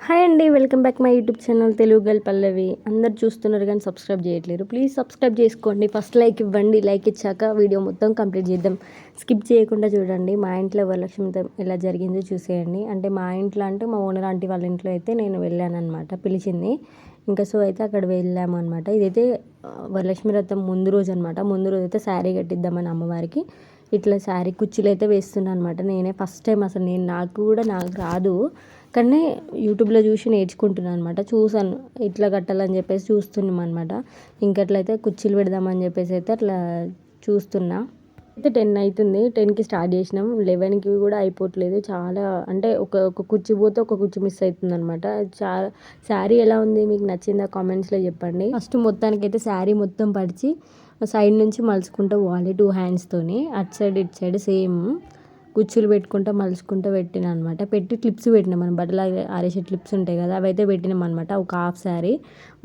Hi అండి, welcome back my YouTube channel Telugu girl Pallavi. అందరు చూస్తున్నారు కానీ సబ్స్క్రైబ్ చేయట్లేరు. ప్లీజ్ సబ్స్క్రైబ్ చేసుకోండి. ఫస్ట్ లైక్ ఇవ్వండి. లైక్ ఇచ్చాక వీడియో మొత్తం కంప్లీట్ చేద్దాం. స్కిప్ చేయకుండా చూడండి. మా ఇంట్లో వరలక్ష్మి ఎలా జరిగిందో చూసేయండి. అంటే మా ఇంట్లో అంటే మా ఓనర్ ఆంటీ వాళ్ళ ఇంట్లో అయితే నేను వెళ్ళాను అనమాట, పిలిచింది. ఇంకా సో అయితే అక్కడ వెళ్ళాము అనమాట. ఇదైతే వరలక్ష్మి వ్రతం ముందు రోజు అనమాట. ముందు రోజు అయితే శారీ కట్టిద్దామని అమ్మవారికి ఇట్లా శారీ కుర్చీలు అయితే వేస్తున్నాను అనమాట. నేనే ఫస్ట్ టైం అసలు నాకు రాదు, కానీ యూట్యూబ్లో చూసి నేర్చుకుంటున్నాను అనమాట. చూసాను ఇట్లా కట్టాలని చెప్పేసి చూస్తున్నాం అనమాట. ఇంకట్లయితే కుర్చీలు పెడదామని చెప్పేసి అయితే అట్లా చూస్తున్నా. అయితే 10 అవుతుంది. 10కి స్టార్ట్ చేసినాం. 11కి కూడా అయిపోవట్లేదు. చాలా అంటే ఒక కుర్చీ పోతే ఒక కుర్చీ మిస్ అవుతుంది అనమాట. చాలా శారీ ఎలా ఉంది, మీకు నచ్చిందా కామెంట్స్లో చెప్పండి. ఫస్ట్ మొత్తానికి అయితే శారీ మొత్తం పరిచి సైడ్ నుంచి మలుచుకుంటూ పోవాలి 2 హ్యాండ్స్తోని. అటు సైడ్ ఇటు సైడ్ సేమ్ కుర్చీలు పెట్టుకుంటూ మలుచుకుంటూ పెట్టిన అనమాట. పెట్టి క్లిప్స్ పెట్టినాం, మనం బట్టలు ఆరేసే క్లిప్స్ ఉంటాయి కదా, అవి అయితే పెట్టినాం అనమాట. ఒక హాఫ్ శారీ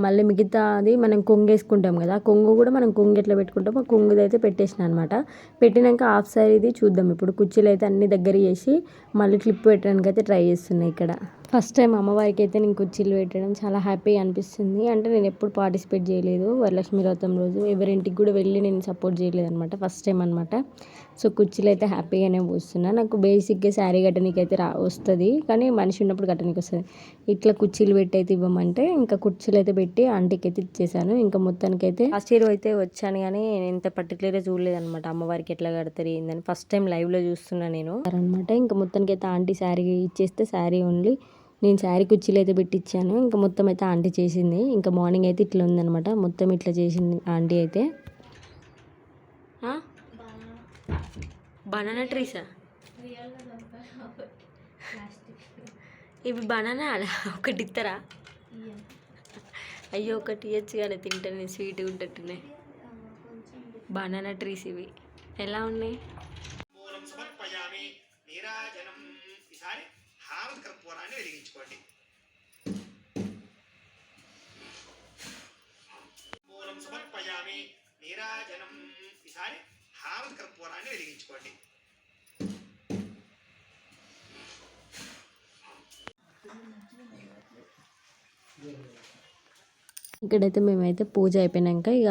మళ్ళీ మిగతా అది మనం కొంగు వేసుకుంటాం కదా, కొంగు కూడా మనం కొంగు ఎట్లా పెట్టుకుంటామో కొంగుది అయితే పెట్టేసిన అనమాట. పెట్టినాక హాఫ్ శారీది చూద్దాం. ఇప్పుడు కుర్చీలు అయితే అన్ని దగ్గర చేసి మళ్ళీ క్లిప్ పెట్టడానికి అయితే ట్రై చేస్తున్నాయి. ఇక్కడ ఫస్ట్ టైం అమ్మవారికి అయితే నేను కుర్చీలు పెట్టడం చాలా హ్యాపీగా అనిపిస్తుంది. అంటే నేను ఎప్పుడు పార్టిసిపేట్ చేయలేదు వరలక్ష్మి వ్రతం రోజు, ఎవరింటికి కూడా వెళ్ళి నేను సపోర్ట్ చేయలేదు అనమాట. ఫస్ట్ టైం అనమాట. సో కుర్చీలు అయితే హ్యాపీగానే పోస్తున్నా. నాకు బేసిక్గా శారీ కట్టడానికి అయితే వస్తుంది, కానీ మనిషి ఉన్నప్పుడు కట్టడానికి వస్తుంది. ఇట్లా కుర్చీలు పెట్టి అయితే ఇవ్వమంటే ఇంకా కుర్చీలు అయితే పెట్టి ఆంటీకి అయితే ఇచ్చేసాను. ఇంకా మొత్తానికి అయితే ఫస్ట్ ఇయర్ అయితే వచ్చాను, కానీ నేను ఇంత పర్టికులర్గా చూడలేదు అనమాట. అమ్మవారికి ఎట్లా కడతారు ఏందని ఫస్ట్ టైం లైవ్లో చూస్తున్నా నేను అనమాట. ఇంకా మొత్తానికి అయితే ఆంటీ శారీ ఇచ్చేస్తే శారీ ఓన్లీ నేను శారీ కుర్చీలు అయితే పెట్టించాను. ఇంకా మొత్తం అయితే ఆంటీ చేసింది. ఇంకా మార్నింగ్ అయితే ఇట్లా ఉందనమాట. మొత్తం ఇట్లా చేసింది ఆంటీ అయితే. బనానా ట్రీసా ఇవి? బనానా అలా ఒకటి ఇస్తారా? అయ్యో ఒకటి ఇవ్వచ్చు కానీ తింటాను, స్వీట్గా ఉంటట్టున్నాయి. బనానా ట్రీస్ ఇవి ఎలా ఉన్నాయి? నీరాజనం ఈసారి హారతి కర్పూరాన్ని వెలిగించుకోండి. ఇక్కడైతే మేమైతే పూజ అయిపోయినాక ఇక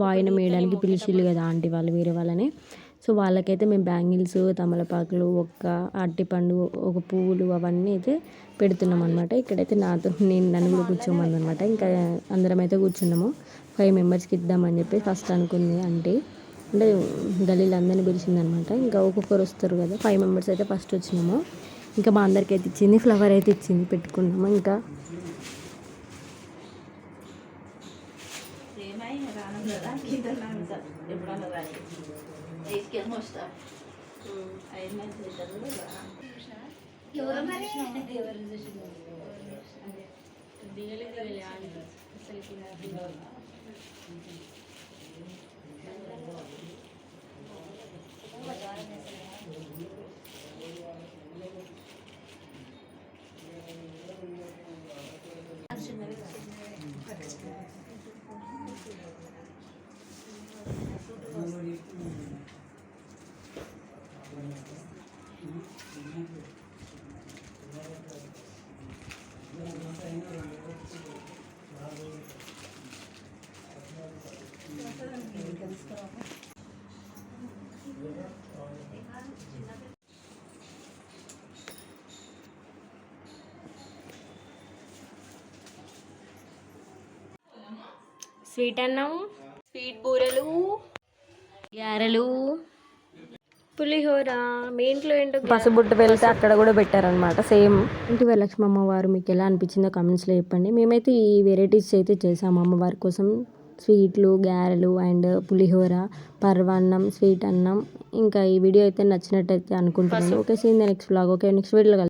వాయినం వేయడానికి పిలిచిల్లు కదా ఆంటీ వాళ్ళు, వేరే వాళ్ళని. సో వాళ్ళకైతే మేము బ్యాంగిల్స్, తమలపాకులు, అరటిపండు, ఒక పువ్వులు అవన్నీ అయితే పెడుతున్నాం అనమాట. ఇక్కడైతే నన్ను కూడా కూర్చోమని అనమాట. ఇంకా అందరం అయితే కూర్చున్నాము. 5 మెంబర్స్కి ఇద్దామని చెప్పి ఫస్ట్ అనుకుంది ఆంటీ. అంటే గల్లీలో అందరినీ పిలిచిందనమాట. ఇంకా ఒక్కొక్కరు వస్తారు కదా, 5 మెంబర్స్ అయితే ఫస్ట్ వచ్చినాము. ఇంకా మా అందరికి అయితే ఇచ్చింది, ఫ్లవర్ అయితే ఇచ్చింది, పెట్టుకున్నాము. ఇంకా స్వీట్ అన్నం, స్వీట్ బూరెలు, గారెలు, పులిహోర. మీ ఇంట్లో ఏంటో పసుబుట్టు వెళ్తే అక్కడ కూడా పెట్టారనమాట సేమ్. ఇంటి వరలక్ష్మి అమ్మవారు మీకు ఎలా అనిపించిందో కామెంట్స్లో చెప్పండి. మేమైతే ఈ వెరైటీస్ అయితే చేసాము అమ్మవారి కోసం. స్వీట్లు, గారెలు అండ్ పులిహోర, పరవాన్నం, స్వీట్ అన్నం. ఇంకా ఈ వీడియో అయితే నచ్చినట్టయితే అనుకుంటున్నాను. Okay, see in the next vlog. Okay, next వీడియోలో